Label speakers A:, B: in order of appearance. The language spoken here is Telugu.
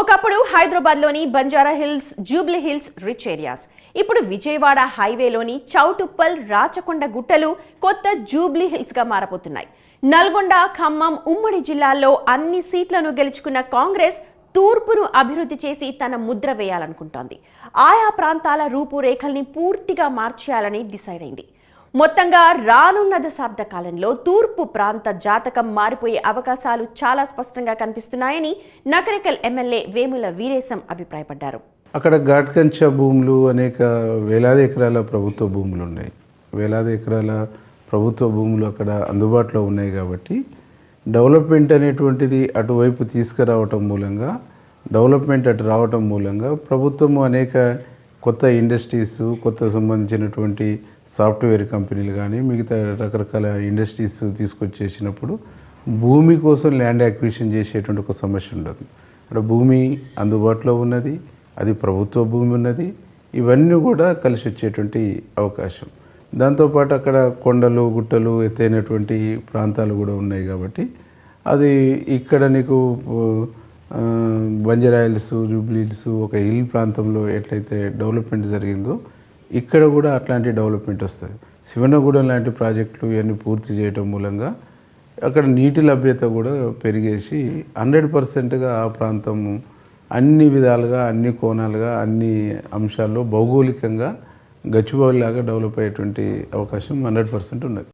A: ఒకప్పుడు హైదరాబాద్లోని Banjara hills, Jubilee hills rich areas. ఇప్పుడు విజయవాడ హైవేలోని చౌటుప్పల్, రాచకొండ గుట్టలు కొత్త జూబ్లీ హిల్స్గా మారబోతున్నాయి. నల్గొండ, ఖమ్మం ఉమ్మడి జిల్లాల్లో అన్ని సీట్లను గెలుచుకున్న కాంగ్రెస్ తూర్పును అభివృద్ధి చేసి తన ముద్ర వేయాలనుకుంటోంది. ఆయా ప్రాంతాల రూపురేఖల్ని పూర్తిగా మార్చేయాలని డిసైడ్ అయింది. మొత్తంగా రానున్న దశాబ్ద కాలంలో తూర్పు ప్రాంత జాతకం మారిపోయే అవకాశాలు చాలా స్పష్టంగా కనిపిస్తున్నాయని నకరికల్ ఎమ్మెల్యే వేముల వీరేశం అభిప్రాయపడ్డారు.
B: అక్కడ ఘాట్కంచ భూములు, అనేక వేలాది ఎకరాల ప్రభుత్వ భూములు ఉన్నాయి. వేలాది ఎకరాల ప్రభుత్వ భూములు అక్కడ అందుబాటులో ఉన్నాయి కాబట్టి డెవలప్మెంట్ అనేటువంటిది అటువైపు తీసుకురావటం మూలంగా, డెవలప్మెంట్ అటు రావటం మూలంగా ప్రభుత్వము అనేక కొత్త ఇండస్ట్రీస్, కొత్త సంబంధించినటువంటి సాఫ్ట్వేర్ కంపెనీలు కానీ మిగతా రకరకాల ఇండస్ట్రీస్ తీసుకొచ్చేసినప్పుడు భూమి కోసం ల్యాండ్ యాక్విజిషన్ చేసేటువంటి ఒక సమస్య ఉండదు. అక్కడ భూమి అందుబాటులో ఉన్నది, అది ప్రభుత్వ భూమి ఉన్నది. ఇవన్నీ కూడా కలిసి వచ్చేటువంటి అవకాశం. దాంతోపాటు అక్కడ కొండలు, గుట్టలు, ఎత్తైనటువంటి ప్రాంతాలు కూడా ఉన్నాయి కాబట్టి అది ఇక్కడ నీకు బంజారా హిల్స్, జూబ్లీ హిల్స్ ఒక హిల్ ప్రాంతంలో ఎట్లయితే డెవలప్మెంట్ జరిగిందో ఇక్కడ కూడా అట్లాంటి డెవలప్మెంట్ వస్తుంది. శివనగూడెం లాంటి ప్రాజెక్టులు ఇవన్నీ పూర్తి చేయడం మూలంగా అక్కడ నీటి లభ్యత కూడా పెరిగేసి 100%గా ఆ ప్రాంతము అన్ని విధాలుగా, అన్ని కోణాలుగా, అన్ని అంశాల్లో భౌగోళికంగా గచ్చిబౌలిలాగా డెవలప్ అయ్యేటువంటి అవకాశం 100% ఉన్నది.